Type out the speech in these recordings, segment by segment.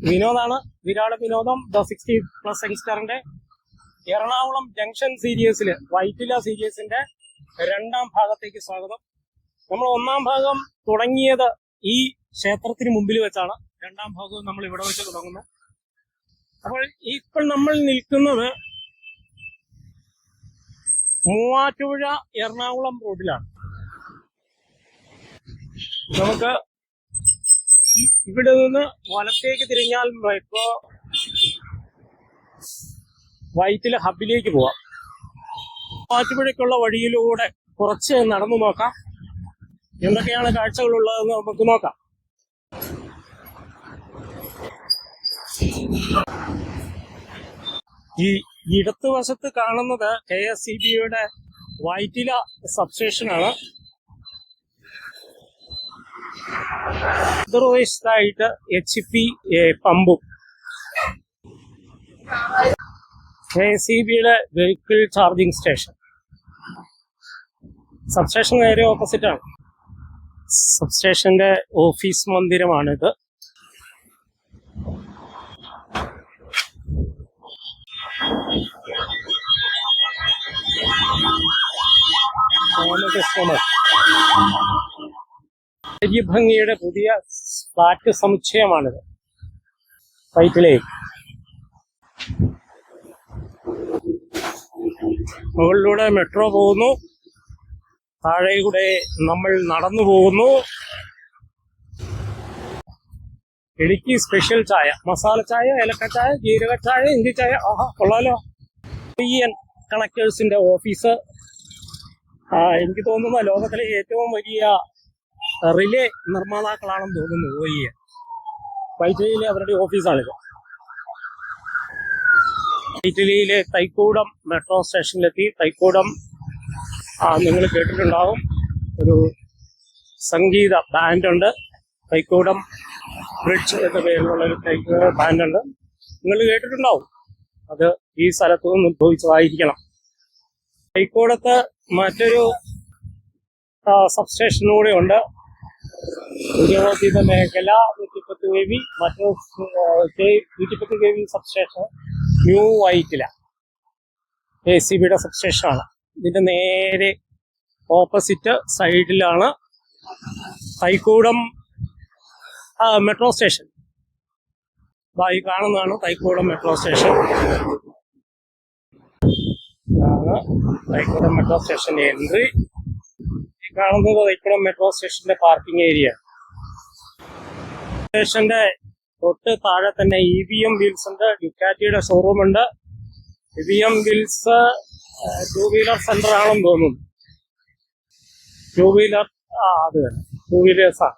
വിനോദാണ്. വിരാട് വിനോദം the 60+ യങ്സ്റ്ററിന്റെ Ernakulam junction സീരീസിൽ വൈറ്റില സീരീസിന്റെ 2ാം ഭാഗത്തേക്ക് സ്വാഗതം. നമ്മൾ 1ാം ഭാഗം തുടങ്ങിയത് ഈ ക്ഷേത്രത്തിന് മുമ്പിൽ വെച്ചാണ്. 2ാം ഭാഗവും നമ്മൾ ഇവിടെ വെച്ച് തുടങ്ങുന്നു. അപ്പോൾ ഇപ്പോൾ നമ്മൾ നിൽക്കുന്നത് മൂവാറ്റുപുഴ എറണാകുളം റോഡിലാണ്. നമുക്ക് ഇവിടെ നിന്ന് വലത്തേക്ക് തിരിഞ്ഞാൽ മെട്രോ വൈറ്റില ഹബിലേക്ക് പോവാം. മൂവാറ്റുപുഴയ്ക്കുള്ള വഴിയിലൂടെ കുറച്ച് നടന്നു നോക്കാം. എന്തൊക്കെയാണ് കാഴ്ചകളുള്ളതെന്ന് നമുക്ക് നോക്കാം. ഈ ഇടത്തുവശത്ത് കാണുന്നത് KSEBയുടെ വൈറ്റില സബ്സ്റ്റേഷനാണ്. എതിർവശത്തായിട്ട് HP പമ്പും KSEBയുടെ വെഹിക്കിൾ ചാർജിങ് സ്റ്റേഷൻ. സബ്സ്റ്റേഷൻ നേരെ ഓപ്പോസിറ്റ് ആണ്. സബ്സ്റ്റേഷന്റെ ഓഫീസ് മന്ദിരമാണിത്. ഭംഗിയുടെ പുതിയ ഫ്ലാറ്റ് സമുച്ചയമാണിത് വൈറ്റിലയിൽ. മുകളിലൂടെ മെട്രോ പോകുന്നു. താഴെ കൂടെ നമ്മൾ നടന്നു പോകുന്നു. ഇടുക്കി സ്പെഷ്യൽ ചായ, മസാല ചായ, ഏലക്ക ചായ, ജീരക ചായ, ഇഞ്ചി ചായ. ആഹാ, കൊള്ളാലോ. കണക്ടേഴ്സിന്റെ ഓഫീസ്. എനിക്ക് തോന്നുന്ന ലോകത്തിലെ ഏറ്റവും വലിയ റിലേ നിർമ്മാതാക്കളാണെന്ന് തോന്നുന്നു OEM. വൈറ്റിലയിലെ അവരുടെ ഓഫീസാണിത്. വൈറ്റിലയിലെ തൈക്കൂടം മെട്രോ സ്റ്റേഷനിലെത്തി. തൈക്കൂടം നിങ്ങൾ കേട്ടിട്ടുണ്ടാവും, ഒരു സംഗീത ബാൻഡുണ്ട്. തൈക്കൂടം ബ്രിഡ്ജ് എന്ന പേരിലുള്ള ഒരു ബാൻഡുണ്ട്. നിങ്ങൾ കേട്ടിട്ടുണ്ടാവും. അത് ഈ സ്ഥലത്തു നിന്ന് ഉത്ഭവിച്ചതായിരിക്കണം. തൈക്കൂടത്ത് മറ്റൊരു സബ്സ്റ്റേഷൻ കൂടെ ഉണ്ട്. ഉദ്യോഗോദ്യത മേഖല 110 kV, മറ്റൊരു 110 kV സബ്സ്റ്റേഷൻ ന്യൂ വൈറ്റില KSEBയുടെ സബ്സ്റ്റേഷനാണ്. ഇതിന്റെ നേരെ ഓപ്പോസിറ്റ് സൈഡിലാണ് തൈക്കൂടം മെട്രോ സ്റ്റേഷൻ. ഈ കാണുന്നതാണ് Thykoodam metro station. Thykoodam metro station entry. കാണുന്നത് തൈക്കൂടം മെട്രോ സ്റ്റേഷന്റെ പാർക്കിംഗ് ഏരിയ. സ്റ്റേഷന്റെ തൊട്ട് താഴെ തന്നെ EVM വീൽസ് ഉണ്ട്. ഡ്യുക്കാറ്റിയുടെ ഷോറൂം ഉണ്ട്. EVM വീൽസ് 2-വീലർ സെന്റർ ആണെന്ന് തോന്നുന്നു. 2-വീലർ അത് തന്നെ 2-വീലേഴ്സാണ്.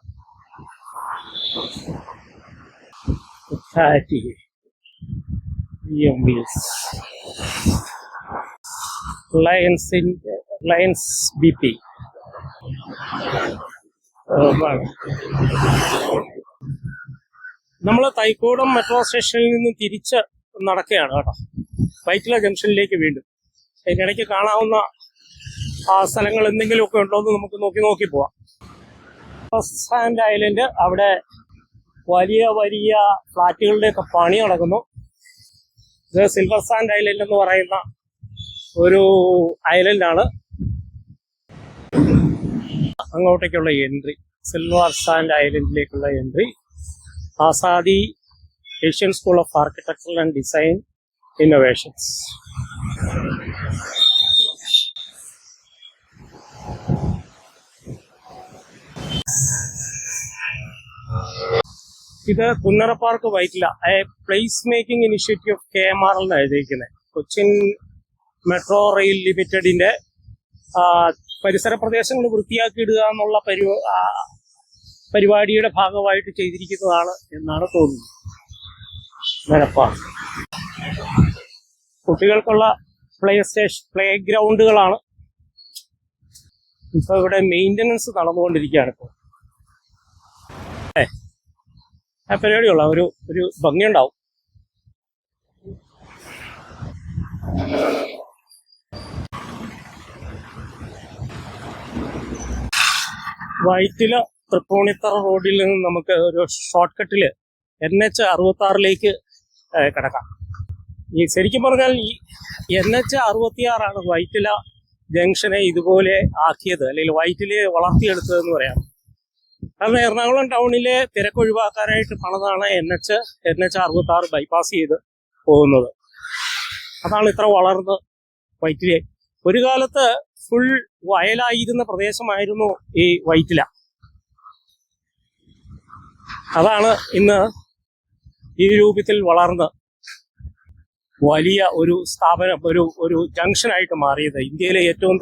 Ducati EVM wheels. Reliance BP. നമ്മൾ തൈക്കൂടം മെട്രോ സ്റ്റേഷനിൽ നിന്ന് തിരിച്ച് നടക്കുകയാണ് കേട്ടോ, വൈറ്റില ജംഗ്ഷനിലേക്ക് വീണ്ടും. അതിനിടയ്ക്ക് കാണാവുന്ന സ്ഥലങ്ങൾ എന്തെങ്കിലുമൊക്കെ ഉണ്ടോ എന്ന് നമുക്ക് നോക്കി പോവാം. സാൻഡ് ഐലൻഡ്, അവിടെ വലിയ വലിയ ഫ്ലാറ്റുകളുടെയൊക്കെ പണി നടക്കുന്നു. ഇത് സിൽവർ സാൻഡ് ഐലൻഡ് എന്ന് പറയുന്ന ഒരു ഐലൻഡാണ്. അങ്ങോട്ടേക്കുള്ള എൻട്രി, സിൽവർ സാൻഡ് ഐലൻഡിലേക്കുള്ള entry. ASADI Asian school of architecture and design innovations. ഇത് Punnara park Vyttila place making initiative of KMR എന്നാണ് എഴുതിയിരിക്കുന്നത്. കൊച്ചിൻ മെട്രോ റെയിൽ ലിമിറ്റഡിന്റെ പരിസര പ്രദേശങ്ങൾ വൃത്തിയാക്കിയിടുക എന്നുള്ള പരിപാടിയുടെ ഭാഗമായിട്ട് ചെയ്തിരിക്കുന്നതാണ് എന്നാണ് തോന്നുന്നത്. പാർക്ക് കുട്ടികൾക്കുള്ള പ്ലേ ഗ്രൗണ്ടുകളാണ്. ഇപ്പൊ ഇവിടെ മെയിൻ്റനൻസ് നടന്നുകൊണ്ടിരിക്കുകയാണ്. ഇപ്പോൾ പരിപാടിയുള്ള ഒരു ഭംഗിയുണ്ടാവും. വൈറ്റില തൃപ്പൂണിത്തറ റോഡിൽ നിന്ന് നമുക്ക് ഒരു ഷോർട്ട് കട്ടില് NH-66 കിടക്കാം. ഈ ശരിക്കും പറഞ്ഞാൽ ഈ NH-66 വൈറ്റില ജംഗ്ഷനെ ഇതുപോലെ ആക്കിയത്, അല്ലെങ്കിൽ വൈറ്റിലെ വളർത്തിയെടുത്തതെന്ന് പറയാം. കാരണം എറണാകുളം ടൗണിലെ തിരക്കൊഴിവാക്കാനായിട്ട് പണിതാണ് NH-66 ബൈപ്പാസ് ചെയ്ത് പോകുന്നത്. അതാണ് ഇത്ര വളർന്ന് വൈറ്റിലെ. ഒരു കാലത്ത് ഫുൾ വയലായിരുന്ന പ്രദേശമായിരുന്നു ഈ വൈറ്റില. അതാണ് ഇന്ന് ഈ രൂപത്തിൽ വളർന്ന് വലിയ ഒരു സ്ഥാപനം, ഒരു ജംഗ്ഷനായിട്ട് മാറിയത്. ഇന്ത്യയിലെ ഏറ്റവും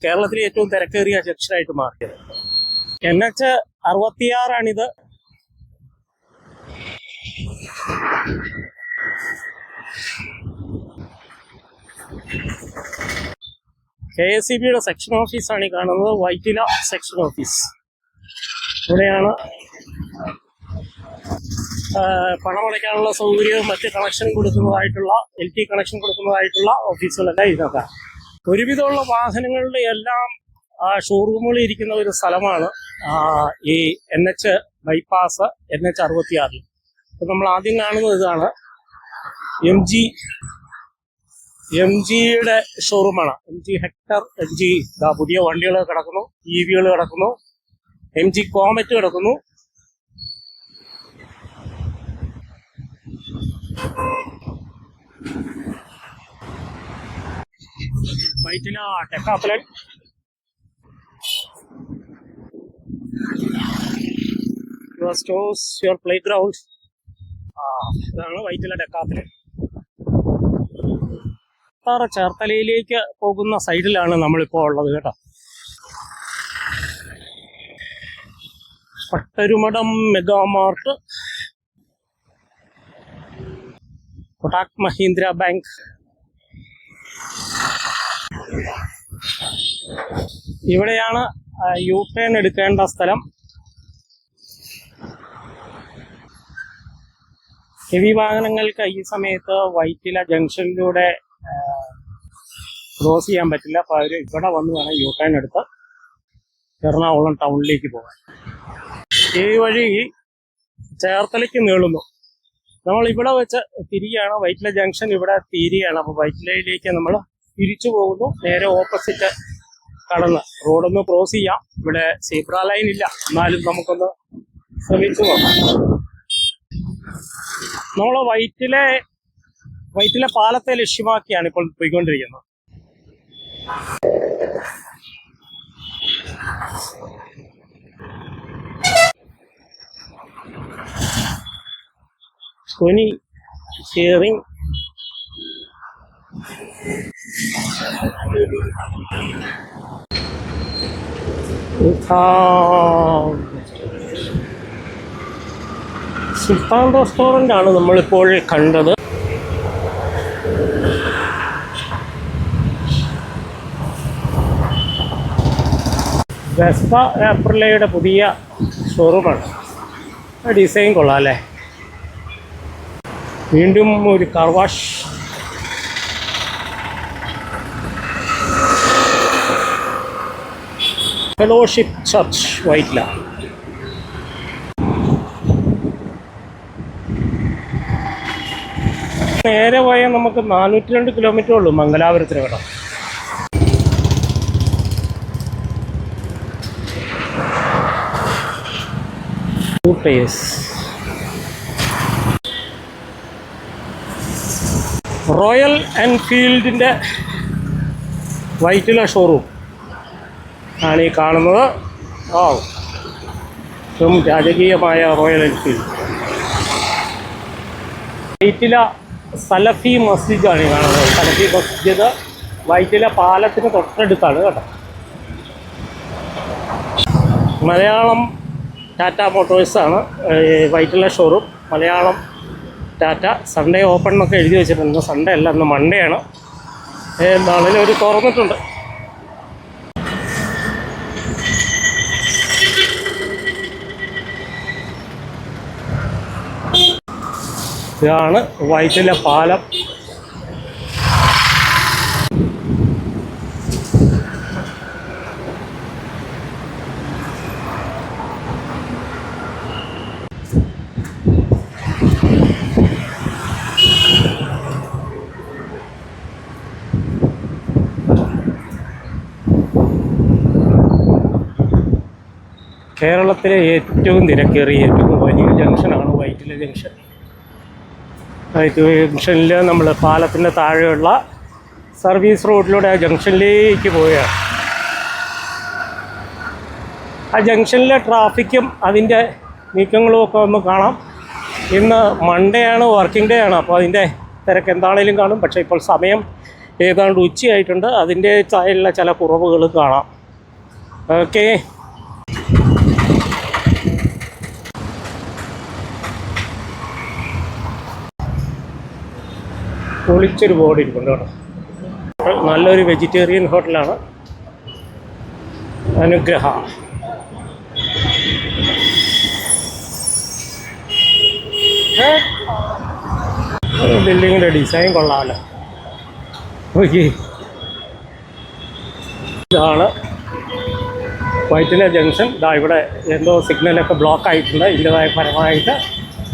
കേരളത്തിലെ ഏറ്റവും തിരക്കേറിയ ജംഗ്ഷനായിട്ട് മാറിയത് NH-66. KSEBയുടെ സെക്ഷൻ ഓഫീസാണ് ഈ കാണുന്നത്, വൈറ്റില സെക്ഷൻ ഓഫീസ്. ഇവിടെയാണ് പണമടയ്ക്കാനുള്ള സൗകര്യവും മറ്റ് കണക്ഷൻ കൊടുക്കുന്നതായിട്ടുള്ള LT കണക്ഷൻ കൊടുക്കുന്നതായിട്ടുള്ള ഓഫീസുകളെല്ലാം ഇതിനകത്താണ്. ഒരുവിധമുള്ള വാഹനങ്ങളുടെ എല്ലാം ഷോറൂമുകളിൽ ഇരിക്കുന്ന ഒരു സ്ഥലമാണ് ഈ NH ബൈപ്പാസ് NH-66. അപ്പം നമ്മൾ ആദ്യം കാണുന്നത് ഇതാണ് MGയുടെ ഷോറൂമാണ്. MG ഹെക്ടർ, MG പുതിയ വണ്ടികൾ കിടക്കുന്നു, EVകൾ കിടക്കുന്നു, MG കോമറ്റ് കിടക്കുന്നു. Vyttila Decathlon, your stores, your playground. ഇതാണ് വൈറ്റില ഡെക്കാത്ലൺ. ചേർത്തലയിലേക്ക് പോകുന്ന സൈഡിലാണ് നമ്മളിപ്പോൾ ഉള്ളത് കേട്ടോ. Pattarumadam megamart, Kotak Mahindra bank. ഇവിടെയാണ് U-ടേൺ എടുക്കേണ്ട സ്ഥലം. ഹെവി വാഹനങ്ങൾക്ക് ഈ സമയത്ത് വൈറ്റില ജംഗ്ഷനിലൂടെ ക്രോസ് ചെയ്യാൻ പറ്റില്ല. അപ്പോൾ അവർ ഇവിടെ വന്ന് വേണം U-ടേൺ എടുത്ത് എറണാകുളം ടൗണിലേക്ക് പോകാൻ. ഈ വഴി ചേർത്തലയ്ക്ക് നീളുന്നു. നമ്മൾ ഇവിടെ വെച്ച് തിരികെയാണ്, വൈറ്റില ജംഗ്ഷൻ ഇവിടെ തീരുകയാണ്. അപ്പോൾ വൈറ്റിലയിലേക്ക് നമ്മൾ തിരിച്ചു പോകുന്നു. നേരെ ഓപ്പോസിറ്റ് കടന്ന് റോഡൊന്ന് ക്രോസ് ചെയ്യാം. ഇവിടെ സീബ്ര ലൈൻ ഇല്ല, എന്നാലും നമുക്കൊന്ന് ശ്രമിച്ചു നോക്കാം. നമ്മൾ വൈറ്റില പാലത്തെ ലക്ഷ്യമാക്കിയാണ് ഇപ്പോൾ പോയിക്കൊണ്ടിരിക്കുന്നത്. Sony sharing സുൽത്താൻ റെസ്റ്റോറൻ്റ് ആണ് നമ്മളിപ്പോൾ കണ്ടത്. വെസ്പ ഏപ്രിലയുടെ പുതിയ ഷോറൂമാണ്. ഡിസൈൻ കൊള്ളാം അല്ലേ. വീണ്ടും ഒരു car wash. Fellowship church Vyttila. നേരെ പോയാൽ നമുക്ക് 402 കിലോമീറ്റർ ഉള്ളൂ മംഗലാപുരത്തിന് കേട്ടോ. റോയൽ എൻഫീൽഡിൻ്റെ വൈറ്റില ഷോറൂം ആണ് ഈ കാണുന്നത്. ഏറ്റവും രാജകീയമായ റോയൽ എൻഫീൽഡ്. വൈറ്റില സലഫി മസ്ജിദാണ് ഈ കാണുന്നത്. സലഫി മസ്ജിദ് വൈറ്റില പാലത്തിന് തൊട്ടടുത്താണ് കേട്ടോ. മലയാളം ടാറ്റ മോട്ടോഴ്സാണ് Vyttila showroom. Malayalam Tata. Sunday open എന്നൊക്കെ എഴുതി വെച്ചിട്ടുണ്ട്. സൺഡേ അല്ല, ഇന്ന് മൺഡേ ആണ്. എന്താണെങ്കിലും ഒരു തുറന്നിട്ടുണ്ട്. ഇതാണ് വൈറ്റില പാലം. കേരളത്തിലെ ഏറ്റവും തിരക്കേറിയ ഏറ്റവും വലിയ ജംഗ്ഷനാണ് വൈറ്റില ജംഗ്ഷൻ. വൈറ്റില ജംഗ്ഷനിൽ നമ്മൾ പാലത്തിൻ്റെ താഴെയുള്ള സർവീസ് റോഡിലൂടെ ആ ജംഗ്ഷനിലേക്ക് പോവുകയാണ്. ആ ജംഗ്ഷനിലെ ട്രാഫിക്കും അതിൻ്റെ നീക്കങ്ങളും ഒക്കെ ഒന്ന് കാണാം. ഇന്ന് മൺഡേ ആണ്, വർക്കിംഗ് ഡേ ആണ്. അപ്പോൾ അതിൻ്റെ തിരക്ക് എന്താണേലും കാണും. പക്ഷേ ഇപ്പോൾ സമയം ഏതാണ്ട് ഉച്ചയായിട്ടുണ്ട്. അതിൻ്റെ താഴെയുള്ള ചില കുറവുകൾ കാണാം. ഓക്കെ, പൊളിച്ചൊരു ബോർഡ് ഇരിപ്പുണ്ട് കേട്ടോ. നല്ലൊരു വെജിറ്റേറിയൻ ഹോട്ടലാണ്, അനുഗ്രഹ. ബിൽഡിങ്ങിൻ്റെ ഡിസൈൻ കൊള്ളാമല്ലോ. ഓക്കെ, ഇതാണ് വൈറ്റില ജംഗ്ഷൻ. ഇതാ ഇവിടെ എന്തോ സിഗ്നലൊക്കെ ബ്ലോക്ക് ആയിട്ടുണ്ട്. ഇതിൻ്റെതായ പരമായിട്ട്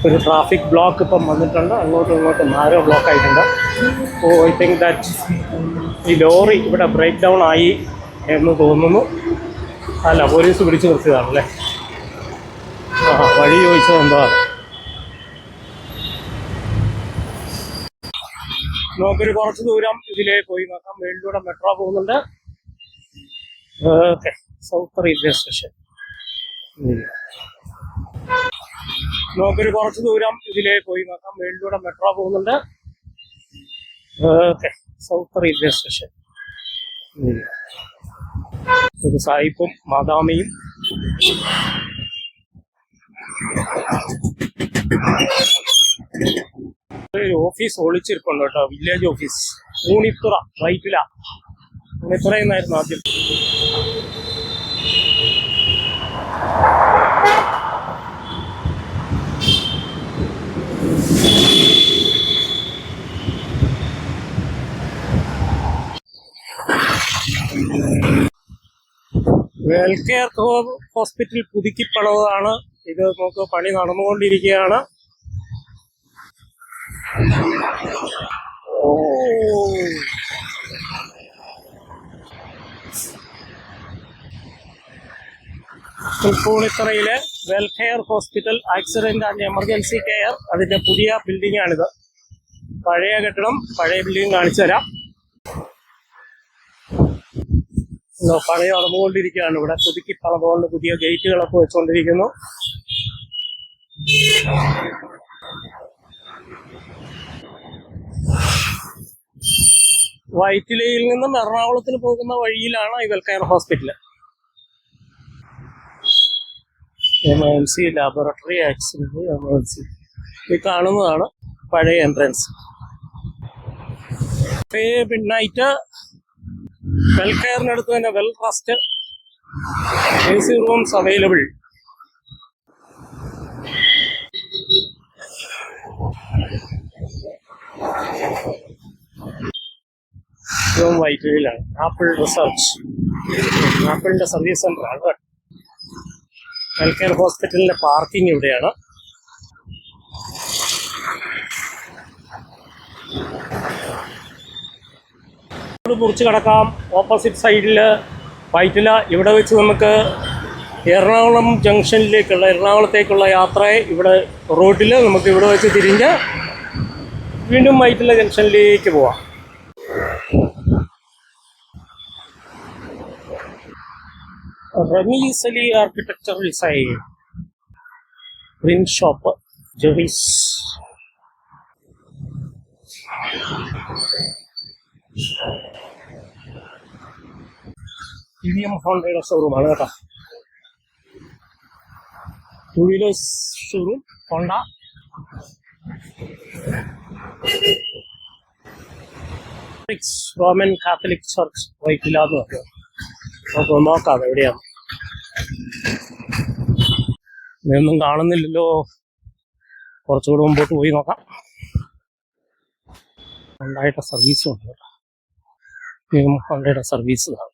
ഒരു ട്രാഫിക് ബ്ലോക്ക് ഇപ്പം വന്നിട്ടുണ്ട്. അങ്ങോട്ടും ഇങ്ങോട്ടും ആരോ ബ്ലോക്ക് ആയിട്ടുണ്ട്. ഓ, ഐ തിങ്ക് ദാറ്റ് ഈ ലോറി ഇവിടെ ബ്രേക്ക് ഡൗൺ ആയി എന്ന് തോന്നുന്നു. അല്ല, പോലീസ് പിടിച്ചു നിർത്തിയതാണല്ലേ. വഴി ചോദിച്ചത് എന്തോ. നമുക്കൊരു കുറച്ച് ദൂരം ഇതിലേ പോയി നോക്കാം. മേളിലൂടെ മെട്രോ പോകുന്നുണ്ട്. Okay, south railway station. നമുക്കൊരു കുറച്ച് ദൂരം ഇതിലേ പോയി നോക്കാം. മേളിലൂടെ മെട്രോ പോകുന്നുണ്ട്. Okay, south railway station. ഒരു സായിപ്പും മാതാമിയും. ഒരു ഓഫീസ് ഒളിച്ചിരിപ്പുണ്ട് കേട്ടോ, വില്ലേജ് ഓഫീസ്. ഊണിത്തുറ, വൈറ്റില. ഊണിത്തുറ എന്നായിരുന്നു ആദ്യം. വെൽകെയർ ഹോസ്പിറ്റൽ പുതുക്കി പണിതാണ്. ഇത് നമുക്ക് പണി നടന്നുകൊണ്ടിരിക്കുകയാണ്. തൃപ്പൂണിത്തുറയിലെ welfare hospital accident and emergency care, അതിന്റെ പുതിയ ബിൽഡിംഗ് ആണിത്. പഴയ കെട്ടിടം, പഴയ ബിൽഡിംഗ് കാണിച്ചു തരാം. പണി നടന്നുകൊണ്ടിരിക്കുകയാണ്. ഇവിടെ പുതുക്കി പണിതുകൊണ്ട് പുതിയ ഗേറ്റുകളൊക്കെ വെച്ചുകൊണ്ടിരിക്കുന്നു. വൈറ്റിലയിൽ നിന്നും എറണാകുളത്തിന് പോകുന്ന വഴിയിലാണ് ഈ welfare hospital. Emergency laboratory, accident emergency. ഈ കാണുന്നതാണ് പഴയ എൻട്രൻസ്. മിഡ് നൈറ്റ് വെൽഫെയറിനടുത്ത് തന്നെ well trust AC rooms available. വൈറ്റിലയിലാണ്. ആപ്പിൾ റിസർച്ച്, ആപ്പിളിന്റെ സർവീസ് സെന്റർ ആണ്. വെൽഫെയർ ഹോസ്പിറ്റലിന്റെ പാർക്കിംഗ് ഇവിടെയാണ്. മുറിച്ച് കിടക്കാം. ഓപ്പോസിറ്റ് സൈഡില് വൈറ്റില. ഇവിടെ വെച്ച് നമുക്ക് എറണാകുളം ജംഗ്ഷനിലേക്കുള്ള, എറണാകുളത്തേക്കുള്ള യാത്രയെ ഇവിടെ റോഡിൽ നമുക്ക് ഇവിടെ വെച്ച് തിരിഞ്ഞ് വീണ്ടും വൈറ്റില ജംഗ്ഷനിലേക്ക് പോവാം. Rameez Ali architecture design, print shop, Jerry's. TVM ഹോണ്ടയുടെ ഷോറൂമാണ് കേട്ടോ. 2 wheelers showroom Honda. Roman Catholic church Vyttila എന്ന് പറഞ്ഞു. നമുക്ക് നോക്കാം എവിടെയാണ്. ഇതൊന്നും കാണുന്നില്ലല്ലോ. കുറച്ചുകൂടെ മുമ്പോട്ട് പോയി നോക്കാം. ഹോണ്ടയുടെ സർവീസും ഉണ്ട് കേട്ടോ. ഹോണ്ടയുടെ സർവീസ് കാണാം.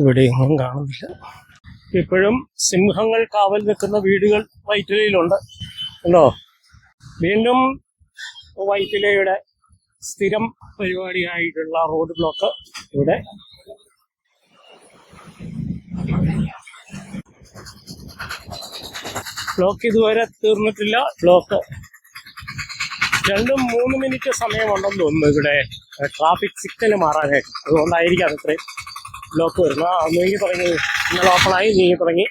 ഇവിടെയൊന്നും കാണുന്നില്ല. ഇപ്പോഴും സിംഹങ്ങൾ കാവൽ നിൽക്കുന്ന വീടുകൾ വൈറ്റിലയിലുണ്ട്. ഉണ്ടോ? വീണ്ടും വൈറ്റിലയുടെ സ്ഥിരം പരിപാടിയായിട്ടുള്ള റോഡ് ബ്ലോക്ക് ഇവിടെ. ബ്ലോക്ക് ഇതുവരെ തീർന്നിട്ടില്ല. ബ്ലോക്ക് 2-3 മിനിറ്റ് സമയമുണ്ടെന്ന് തോന്നുന്നു ഇവിടെ ട്രാഫിക് സിഗ്നൽ മാറാനായിട്ട്. അതുകൊണ്ടായിരിക്കും അത് ഇത്രയും ബ്ലോക്ക് വരുന്നത്. നീങ്ങി തുടങ്ങി, ഇന്നലെ ഓപ്പണായി നീങ്ങി തുടങ്ങി.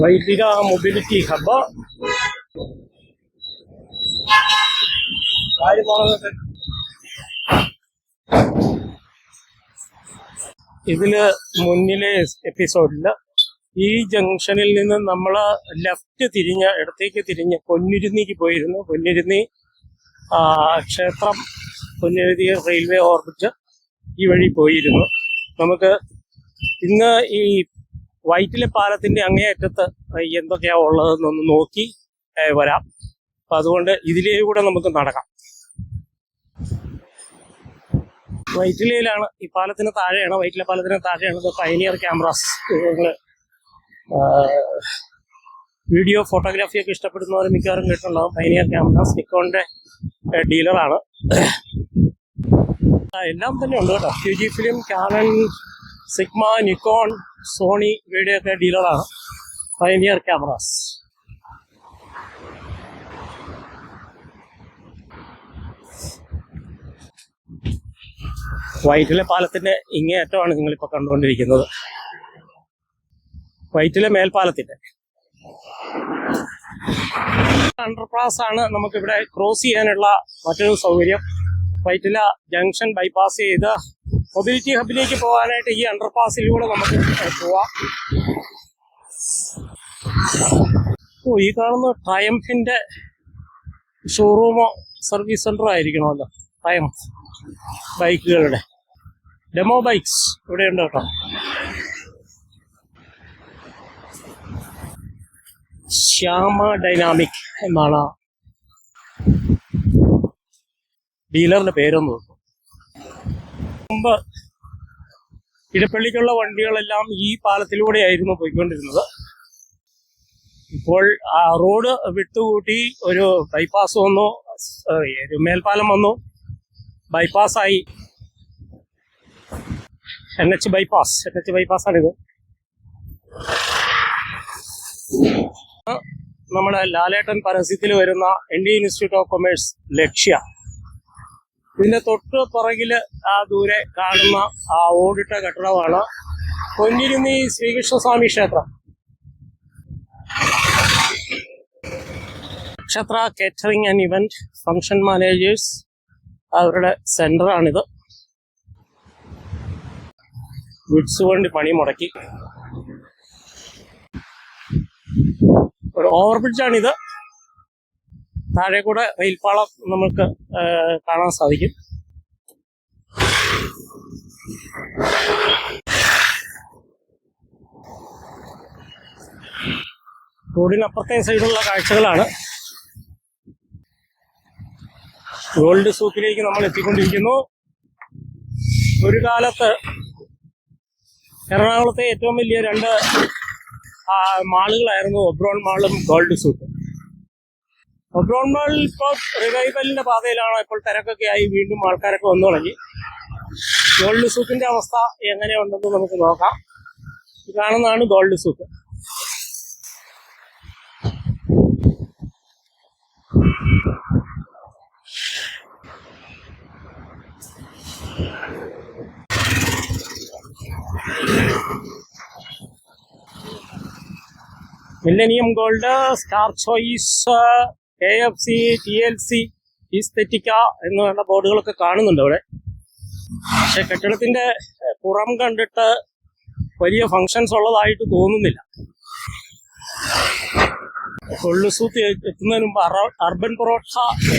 Vyttila mobility hub. ഇതില് മുന്നിലെ എപ്പിസോഡില് ഈ ജംഗ്ഷനിൽ നിന്ന് നമ്മൾ ലെഫ്റ്റ് തിരിഞ്ഞ് ഇടത്തേക്ക് തിരിഞ്ഞ് പൊന്നുരുന്നിക്ക് പോയിരുന്നു. പൊന്നുരുന്നി ക്ഷേത്രം, പൊന്നുരുന്നി റെയിൽവേ ഓർബിറ്റ് ഈ വഴി പോയിരുന്നു. നമുക്ക് ഇന്ന് ഈ വൈറ്റില പാലത്തിന്റെ അങ്ങേയറ്റത്ത് എന്തൊക്കെയാ ഉള്ളതെന്നൊന്ന് നോക്കി വരാം. അപ്പൊ അതുകൊണ്ട് ഇതിലേ കൂടെ നമുക്ക് നടക്കാം. വൈറ്റിലയിലാണ്, ഈ പാലത്തിന് താഴെയാണ്, വൈറ്റില പാലത്തിന് താഴെയാണ് പയനിയർ ക്യാമറാസ്. വീഡിയോ ഫോട്ടോഗ്രാഫി ഒക്കെ ഇഷ്ടപ്പെടുന്നവർ മിക്കവാറും കേട്ടിട്ടുണ്ടാവും. പയനിയർ ക്യാമറാസ് നിക്കോണിന്റെ ഡീലറാണ്. എല്ലാം തന്നെ ഉണ്ട് കേട്ടോ. Fuji film, Canon, Sigma, Nikon, Sony ഇവയുടെയൊക്കെ ഡീലറാണ് പയനിയർ ക്യാമറാസ്. വൈറ്റില പാലത്തിന്റെ ഇങ്ങേയറ്റമാണ് നിങ്ങളിപ്പോൾ കണ്ടുകൊണ്ടിരിക്കുന്നത്. വൈറ്റില മേൽപ്പാലത്തിന്റെ അണ്ടർപാസ് ആണ് നമുക്കിവിടെ ക്രോസ് ചെയ്യാനുള്ള മറ്റൊരു സൗകര്യം. വൈറ്റില ജംഗ്ഷൻ ബൈപ്പാസ് ചെയ്ത് മൊബിലിറ്റി ഹബിലേക്ക് പോകാനായിട്ട് ഈ അണ്ടർപാസിലൂടെ നമുക്ക് പോവാം. ഈ കാണുന്ന ട്രയംഫിന്റെ ഷോറൂമോ സർവീസ് സെന്ററോ ആയിരിക്കണമല്ലോ. ട്രയംഫ് ബൈക്കുകളുടെ ഡെമോ ബൈക്സ് ഇവിടെ ഉണ്ട് കേട്ടോ. ശ്യാമ ഡൈനാമിക് എന്നാണ് ഡീലറിന്റെ പേരൊന്നും. മുമ്പ് ഇടപ്പള്ളിക്കുള്ള വണ്ടികളെല്ലാം ഈ പാലത്തിലൂടെയായിരുന്നു പോയിക്കൊണ്ടിരുന്നത്. ഇപ്പോൾ റോഡ് വിട്ടുകൂട്ടി ഒരു ബൈപ്പാസ് വന്നു, ഒരു മേൽപ്പാലം വന്നു, ബൈപ്പാസായി. NH ബൈപ്പാസാണിത്. നമ്മുടെ ലാലേട്ടൻ പരസ്യത്തിൽ വരുന്ന ഇന്ത്യൻ ഇൻസ്റ്റിറ്റ്യൂട്ട് ഓഫ് കൊമേഴ്സ് ലക്ഷ്യ. ഇതിന്റെ തൊട്ട് പുറകില് ദൂരെ കാണുന്ന ഓടിട്ട കെട്ടിടമാണ് പൊന്നിരുന്നി ശ്രീകൃഷ്ണസ്വാമി ക്ഷേത്രം. നക്ഷത്ര catering and event function managers അവരുടെ സെന്ററാണിത്. ഗുഡ്സ് കൊണ്ട് പണി മുടക്കി ഒരു ഓവർബ്രിഡ്ജാണിത്. താഴെ കൂടെ റെയിൽപാളം നമുക്ക് കാണാൻ സാധിക്കും. റോഡിനപ്പുറത്തെ സൈഡുള്ള കാഴ്ചകളാണ്. ഗോൾഡ് സൂക്കിലേക്ക് നമ്മൾ എത്തിക്കൊണ്ടിരിക്കുന്നു. ഒരു കാലത്ത് എറണാകുളത്തെ ഏറ്റവും വലിയ 2 മാളുകളായിരുന്നു ഒബ്രോൺ മാളും ഗോൾഡ് സൂക്കും. ഒബ്രോൺ മാൾ ഇപ്പോൾ റിവൈവലിന്റെ പാതയിലാണ്. ഇപ്പോൾ തിരക്കൊക്കെ ആയി വീണ്ടും ആൾക്കാരൊക്കെ വന്നു തുടങ്ങി. ഗോൾഡ് സൂക്കിന്റെ അവസ്ഥ എങ്ങനെയുണ്ടെന്ന് നമുക്ക് നോക്കാം. ഇത് കാണുന്നതാണ് gold souk. Millennium gold, star choice, KFC, TLC, Aesthetica എന്നുള്ള ബോർഡുകളൊക്കെ കാണുന്നുണ്ട് അവിടെ. പക്ഷെ കെട്ടിടത്തിന്റെ പുറം കണ്ടിട്ട് വലിയ ഫങ്ഷൻസ് ഉള്ളതായിട്ട് തോന്നുന്നില്ല. കൊള്ളുസൂത്ത് എത്തുന്നതിന് മുമ്പ് അർബൻ പൊറോട്ട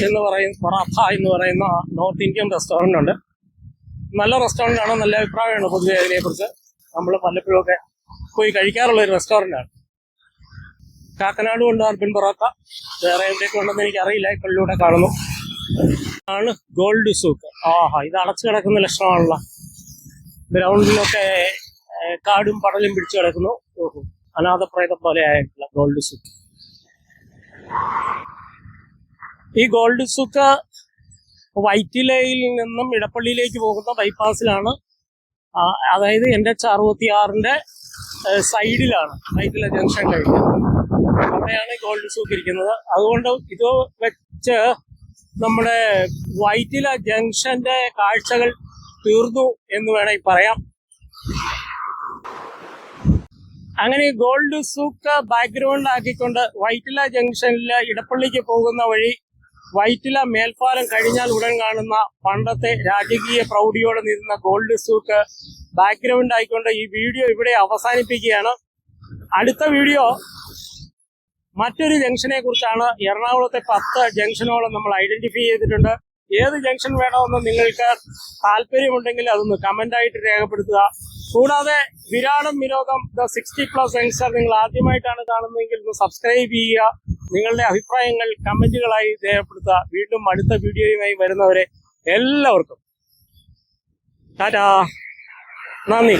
എന്ന് പറയുന്ന നോർത്ത് ഇന്ത്യൻ റെസ്റ്റോറന്റ് ഉണ്ട്. നല്ല റെസ്റ്റോറന്റ് ആണ്, നല്ല അഭിപ്രായമാണ് പൊതുവെ അതിനെക്കുറിച്ച്. നമ്മൾ പലപ്പോഴൊക്കെ പോയി കഴിക്കാറുള്ള ഒരു റെസ്റ്റോറന്റ് ആണ്. കാക്കനാടും ഉണ്ട് അർബൻ പൊറോട്ട. വേറെ എവിടെയൊക്കെ ഉണ്ടെന്ന് എനിക്കറിയില്ല. ഇപ്പോഴിലൂടെ കാണുന്നു. ആണ് ഗോൾഡ് സൂക്ക്. ആഹാ, ഇത് അടച്ചു കിടക്കുന്ന ലക്ഷണമാണല്ലോ. ഗ്രൗണ്ടിലൊക്കെ കാടും പടലും പിടിച്ചു കിടക്കുന്നു. ഓഹോ, അനാഥപ്രേതം പോലെ ആയിട്ടുള്ള ഗോൾഡ് സൂക്ക്. ഈ ഗോൾഡ് സൂക്ക് വൈറ്റിലയിൽ നിന്നും ഇടപ്പള്ളിയിലേക്ക് പോകുന്ന ബൈപ്പാസിലാണ്. അതായത് NH-66 സൈഡിലാണ് വൈറ്റില ജംഗ്ഷൻ കഴിഞ്ഞത്. അവിടെയാണ് ഗോൾഡ് സൂക്ക് ഇരിക്കുന്നത്. അതുകൊണ്ട് ഇത് വെച്ച് നമ്മുടെ വൈറ്റില ജംഗ്ഷന്റെ കാഴ്ചകൾ തീർന്നു എന്ന് വേണമെങ്കിൽ പറയാം. അങ്ങനെ ഗോൾഡ് സൂക്ക് ബാക്ക്ഗ്രൗണ്ട് ആക്കിക്കൊണ്ട് വൈറ്റില ജംഗ്ഷനിൽ ഇടപ്പള്ളിക്ക് പോകുന്ന വഴി വൈറ്റില മേൽപ്പാലം കഴിഞ്ഞാൽ ഉടൻ കാണുന്ന പണ്ടത്തെ രാജകീയ പ്രൗഢിയോടെ നിന്ന ഗോൾഡ് സൂക്ക് ബാക്ക്ഗ്രൗണ്ട് ആയിക്കൊണ്ട് ഈ വീഡിയോ ഇവിടെ അവസാനിപ്പിക്കുകയാണ്. അടുത്ത വീഡിയോ മറ്റൊരു ജംഗ്ഷനെ കുറിച്ചാണ്. എറണാകുളത്തെ 10 ജംഗ്ഷനോളം നമ്മൾ ഐഡന്റിഫൈ ചെയ്തിട്ടുണ്ട്. ഏത് ജംഗ്ഷൻ വേണമെന്ന് നിങ്ങൾക്ക് താല്പര്യമുണ്ടെങ്കിൽ അതൊന്ന് കമന്റ് ആയിട്ട് രേഖപ്പെടുത്തുക. കൂടാതെ വിരാടം വിനോദം ദ 60+ യങ്സ്റ്റർ നിങ്ങൾ ആദ്യമായിട്ടാണ് കാണുന്നതെങ്കിൽ ഒന്ന് സബ്സ്ക്രൈബ് ചെയ്യുക. നിങ്ങളുടെ അഭിപ്രായങ്ങൾ കമന്റുകളായി രേഖപ്പെടുത്തുക. വീണ്ടും അടുത്ത വീഡിയോയുമായി വരുന്നവരെ എല്ലാവർക്കും ടാറ്റാ, നന്ദി.